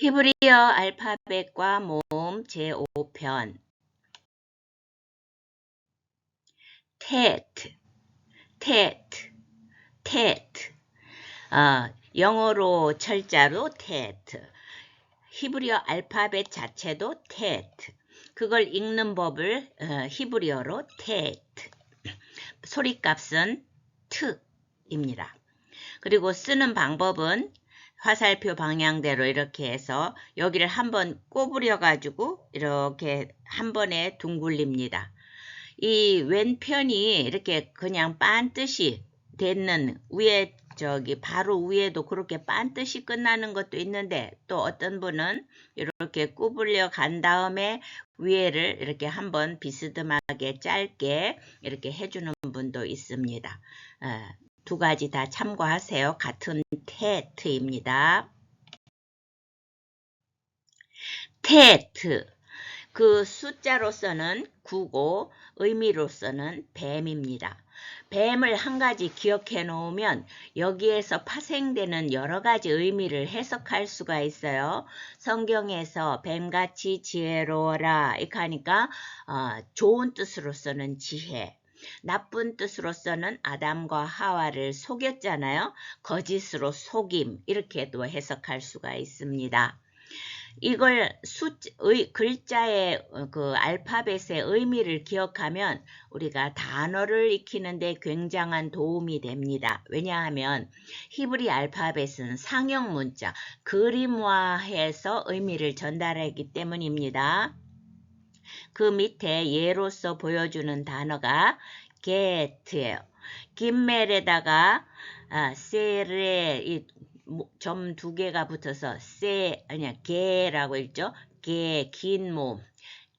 히브리어 알파벳과 모음 제5편 테트, 테트, 테트. 영어로 철자로 테트. 히브리어 알파벳 자체도 테트. 그걸 읽는 법을 히브리어로 테트. 소리값은 트입니다. 그리고 쓰는 방법은 화살표 방향대로 이렇게 해서 여기를 한번 꼬부려 가지고 이렇게 한 번에 둥글립니다. 이 왼편이 이렇게 그냥 빤듯이 되는 위에 바로 위에도 그렇게 빤듯이 끝나는 것도 있는데 또 어떤 분은 이렇게 구부려 간 다음에 위에를 이렇게 한번 비스듬하게 짧게 이렇게 해주는 분도 있습니다. 두 가지 다 참고하세요. 같은 테트입니다. 테트. 그 숫자로서는 9고 의미로서는 뱀입니다. 뱀을 한 가지 기억해 놓으면 여기에서 파생되는 여러 가지 의미를 해석할 수가 있어요. 성경에서 뱀같이 지혜로워라 이렇게 하니까 좋은 뜻으로서는 지혜, 나쁜 뜻으로서는 아담과 하와를 속였잖아요. 거짓으로 속임 이렇게도 해석할 수가 있습니다. 이걸 글자의 그 알파벳의 의미를 기억하면 우리가 단어를 익히는데 굉장한 도움이 됩니다. 왜냐하면 히브리 알파벳은 상형 문자, 그림화해서 의미를 전달하기 때문입니다. 그 밑에 예로서 보여주는 단어가 get예요. 김멜에다가 세레 점 두 개가 붙어서 게라고 읽죠. 긴 몸,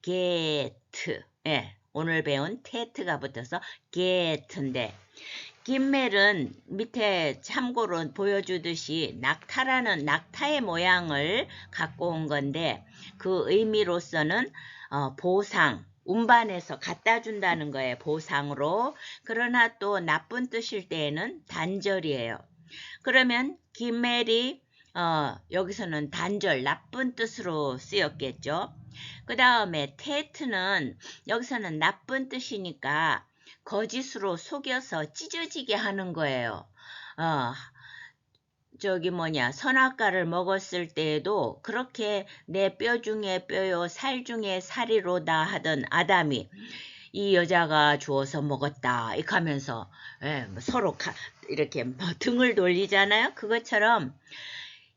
게트. 예, 오늘 배운 테트가 붙어서 게트인데 김멜은 밑에 참고로 보여주듯이 낙타의 모양을 갖고 온 건데 그 의미로서는 보상, 운반해서 갖다 준다는 거예요. 보상으로. 그러나 또 나쁜 뜻일 때에는 단절이에요. 그러면 기멜이 여기서는 단절, 나쁜 뜻으로 쓰였겠죠. 그 다음에 테트는 여기서는 나쁜 뜻이니까 거짓으로 속여서 찢어지게 하는 거예요. 선악과를 먹었을 때에도 그렇게 내 뼈 중에 뼈요 살 중에 살이로다 하던 아담이 이 여자가 주어서 먹었다 이렇게 하면서 서로 이렇게 등을 돌리잖아요. 그것처럼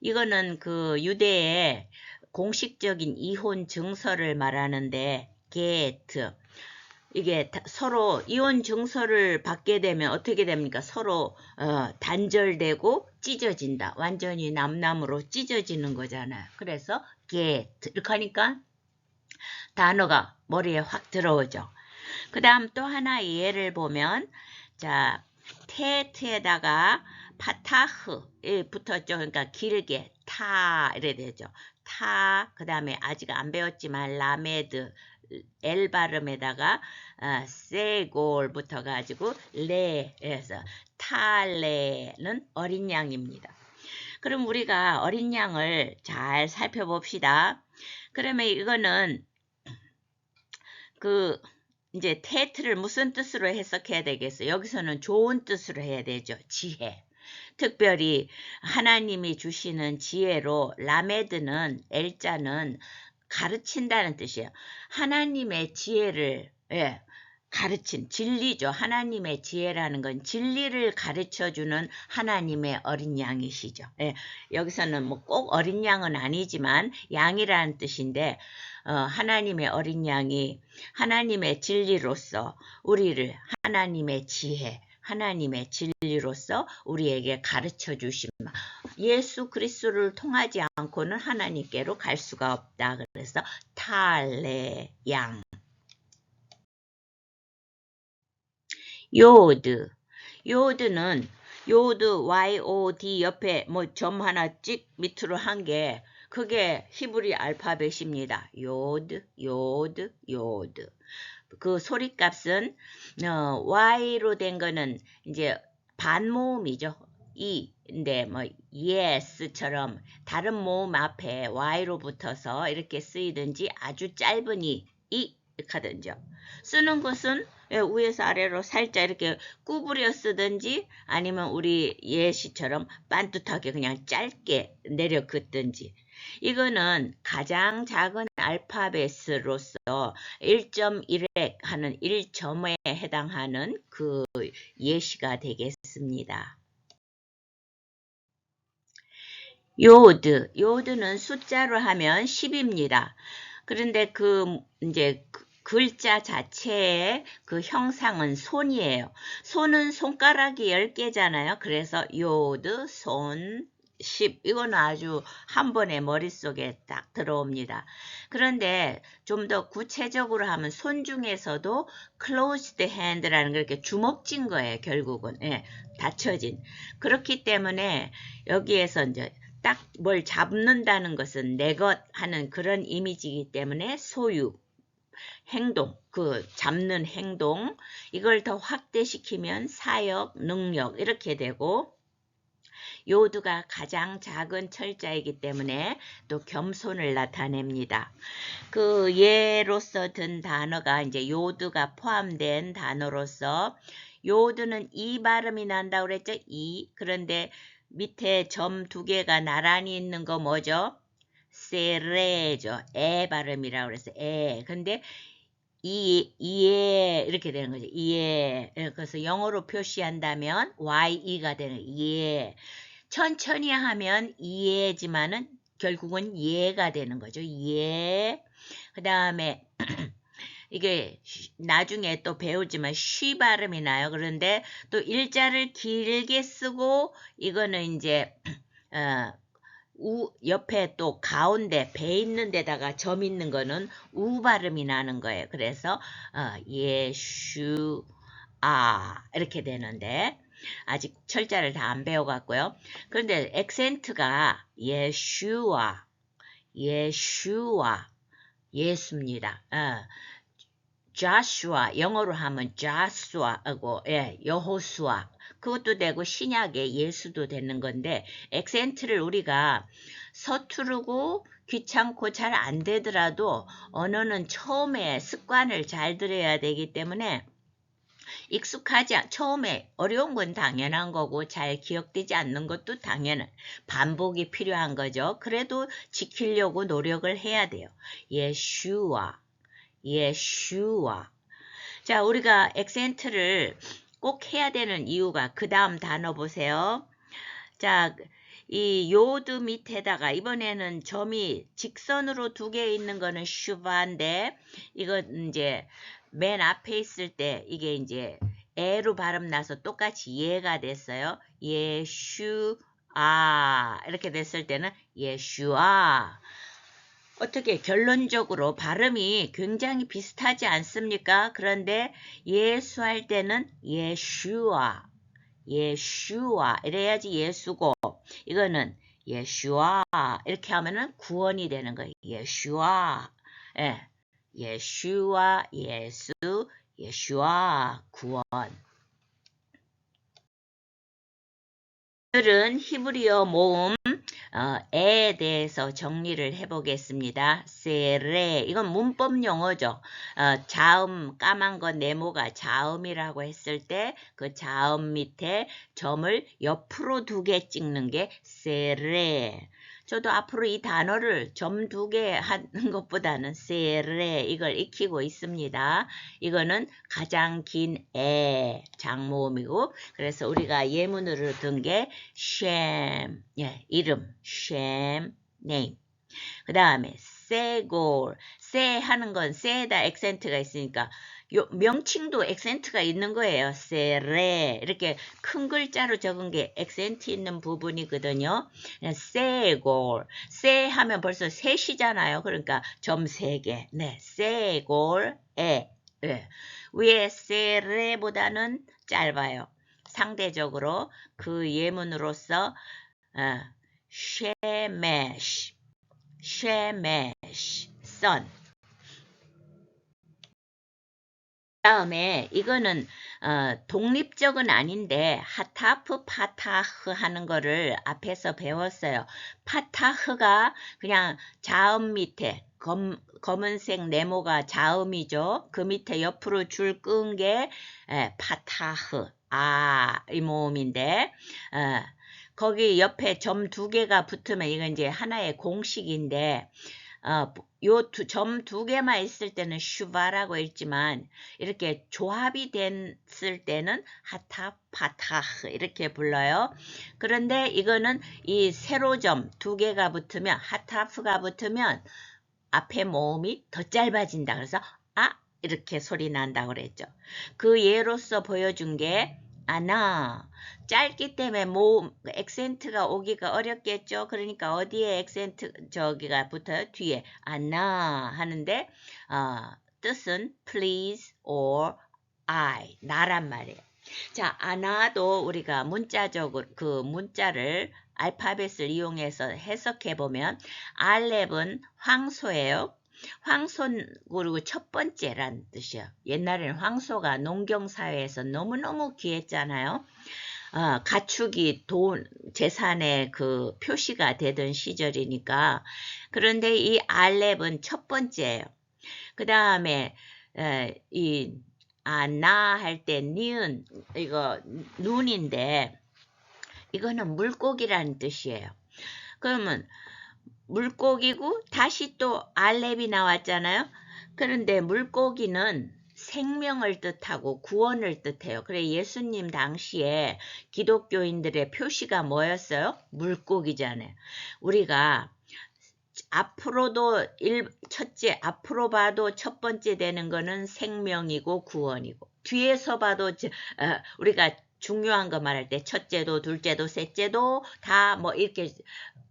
이거는 그 유대의 공식적인 이혼 증서를 말하는데 게트 이게 서로 이혼 증서를 받게 되면 어떻게 됩니까? 서로 단절되고 찢어진다. 완전히 남남으로 찢어지는 거잖아요. 그래서 게트 이렇게 하니까 단어가 머리에 확 들어오죠. 그 다음 또 하나 예를 보면 자 테트에다가 파타흐 붙었죠. 그러니까 길게 타 이래 되죠. 타 그 다음에 아직 안 배웠지만 라메드 L 발음에다가 세골 붙어가지고 레에서 탈레는 어린 양입니다. 그럼 우리가 어린 양을 잘 살펴봅시다. 그러면 이거는 이제 테트를 무슨 뜻으로 해석해야 되겠어요? 여기서는 좋은 뜻으로 해야 되죠. 지혜. 특별히 하나님이 주시는 지혜로 라메드는 L자는 가르친다는 뜻이에요. 하나님의 지혜를 가르친 진리죠. 하나님의 지혜라는 건 진리를 가르쳐주는 하나님의 어린 양이시죠. 여기서는 뭐 꼭 어린 양은 아니지만 양이라는 뜻인데 하나님의 어린 양이 하나님의 진리로서 우리를 하나님의 지혜 하나님의 진리로서 우리에게 가르쳐 주시마. 예수 그리스도를 통하지 않고는 하나님께로 갈 수가 없다. 그래서 탈레 양. 요드. 요드는 요드 YOD 옆에 뭐 점 하나 찍 밑으로 한 게 그게 히브리 알파벳입니다. 요드. 그 소리값은 Y로 된 거는 이제 반모음이죠. 이인데 뭐 yes처럼 다른 모음 앞에 y로 붙어서 이렇게 쓰이든지 아주 짧은 이 이렇게 하든지 쓰는 것은 위에서 아래로 살짝 이렇게 구부려 쓰든지 아니면 우리 예시처럼 반듯하게 그냥 짧게 내려 긋든지 이거는 가장 작은 알파벳으로서 1.1획 하는 1점에 해당하는 그 예시가 되겠습니다. 요드는 숫자로 하면 10입니다. 그런데 그 이제 글자 자체의 그 형상은 손이에요. 손은 손가락이 10개잖아요. 그래서 요드, 손, 10 이거는 아주 한 번에 머릿속에 딱 들어옵니다. 그런데 좀 더 구체적으로 하면 손 중에서도 closed hand라는 게 이렇게 주먹진 거예요. 결국은 닫혀진. 그렇기 때문에 여기에서 이제 딱 뭘 잡는다는 것은 내 것 하는 그런 이미지이기 때문에 소유, 행동, 그 잡는 행동 이걸 더 확대시키면 사역, 능력 이렇게 되고 요드가 가장 작은 철자이기 때문에 또 겸손을 나타냅니다. 그 예로서 든 단어가 이제 요드가 포함된 단어로서 요드는 이 발음이 난다고 그랬죠? 이. 그런데 밑에 점 2개가 나란히 있는 거 뭐죠? 세레죠. 에 발음이라고 그랬어요. 에. 근데 이에 이렇게 되는 거죠. 이에. 그래서 영어로 표시한다면 YE가 되는 예. 천천히 하면 이해지만은 결국은 예가 되는 거죠. 예. 그 다음에 이게 나중에 또 배우지만 쉬 발음이 나요. 그런데 또 일자를 길게 쓰고 이거는 이제 옆에 또 가운데 배 있는 데다가 점 있는 거는 우 발음이 나는 거예요. 그래서 예슈아 이렇게 되는데 아직 철자를 다 안 배워갔고요. 그런데 액센트가 예슈아 예수입니다. 자슈아 영어로 하면 자수아하고 여호수아 그것도 되고 신약의 예수도 되는 건데 액센트를 우리가 서투르고 귀찮고 잘 안 되더라도 언어는 처음에 습관을 잘 들여야 되기 때문에 처음에 어려운 건 당연한 거고 잘 기억되지 않는 것도 당연한 반복이 필요한 거죠. 그래도 지키려고 노력을 해야 돼요. 예슈아 자, 우리가 액센트를 꼭 해야 되는 이유가 그 다음 단어 보세요. 자, 이 요드 밑에다가 이번에는 점이 직선으로 2개 있는 거는 슈바인데 이건 이제 맨 앞에 있을 때 이게 이제 에로 발음 나서 똑같이 예가 됐어요. 예슈아 이렇게 됐을 때는 예슈아 어떻게 결론적으로 발음이 굉장히 비슷하지 않습니까? 그런데 예수할 때는 예슈아 이래야지 예수고 이거는 예슈아 이렇게 하면은 구원이 되는 거예요. 예슈아 예슈아 예수 예슈아 구원 오늘은 히브리어 모음 에 대해서 정리를 해보겠습니다. 세레 이건 문법 용어죠. 자음 까만 거 네모가 자음이라고 했을 때 그 자음 밑에 점을 옆으로 2개 찍는 게 세레. 저도 앞으로 이 단어를 점 2개 하는 것보다는 세레 이걸 익히고 있습니다. 이거는 가장 긴 에 장모음이고 그래서 우리가 예문으로 든 게 쉔 이름 쉔 네임 그 다음에 세골 세 하는 건 세에다 액센트가 있으니까 요 명칭도 액센트가 있는 거예요. 세레 이렇게 큰 글자로 적은 게 액센트 있는 부분이거든요. 세골 세 하면 벌써 셋이잖아요. 그러니까 점 3개 네 세골 위에 세레보다는 짧아요. 상대적으로 그 예문으로서 쉐메시 선 다음에 이거는 독립적은 아닌데 하타프 파타흐 하는 거를 앞에서 배웠어요. 파타흐가 그냥 자음 밑에 검은색 네모가 자음이죠. 그 밑에 옆으로 줄 끈 게 파타흐 이 모음인데 거기 옆에 점 2개가 붙으면 이건 이제 하나의 공식인데 요 점 2개만 있을 때는 슈바라고 읽지만 이렇게 조합이 됐을 때는 하타 파타흐 이렇게 불러요. 그런데 이거는 이 세로점 2개가 붙으면 하타프가 붙으면 앞에 모음이 더 짧아진다. 그래서 이렇게 소리 난다고 그랬죠. 그 예로서 보여준 게 아나 짧기 때문에 모음 액센트가 오기가 어렵겠죠. 그러니까 어디에 액센트 저기가 붙어요? 뒤에 아나 하는데 뜻은 please or I 나란 말이에요. 자, 아나도 우리가 문자적으로 그 문자를 알파벳을 이용해서 해석해 보면 알렙은 황소예요. 황소 그리고 첫 번째란 뜻이에요. 옛날에는 황소가 농경사회에서 너무너무 귀했잖아요. 가축이 재산의 그 표시가 되던 시절이니까. 그런데 이 알렙은 첫 번째예요. 그 다음에 이 나 할 때 니은 이거 눈인데 이거는 물고기라는 뜻이에요. 그러면 물고기고 다시 또 알렙이 나왔잖아요. 그런데 물고기는 생명을 뜻하고 구원을 뜻해요. 그래 예수님 당시에 기독교인들의 표시가 뭐였어요? 물고기잖아요. 우리가 앞으로도 첫째 앞으로 봐도 첫 번째 되는 거는 생명이고 구원이고 뒤에서 봐도 우리가 중요한 거 말할 때 첫째도 둘째도 셋째도 다 뭐 이렇게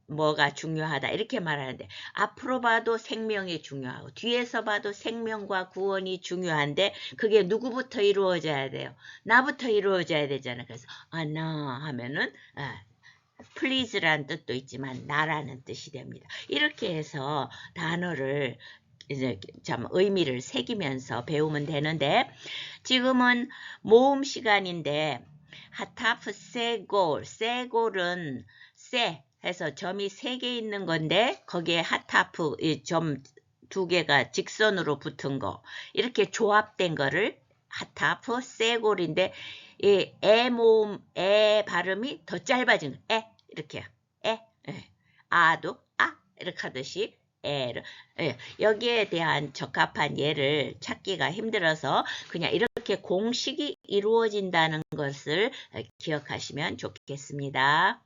뭐가 중요하다 이렇게 말하는데 앞으로 봐도 생명이 중요하고 뒤에서 봐도 생명과 구원이 중요한데 그게 누구부터 이루어져야 돼요? 나부터 이루어져야 되잖아요. 그래서 나 하면은 please라는 뜻도 있지만 나라는 뜻이 됩니다. 이렇게 해서 단어를 이제 참 의미를 새기면서 배우면 되는데 지금은 모음 시간인데 하타프 세골은 세 해서 점이 3개 있는 건데 거기에 하타프 점 2개가 직선으로 붙은 거 이렇게 조합된 거를 하타프 세골인데 이 모음 발음이 더 짧아진 거 이렇게 아도 이렇게 하듯이 여기에 대한 적합한 예를 찾기가 힘들어서 그냥 이렇게 공식이 이루어진다는 것을 기억하시면 좋겠습니다.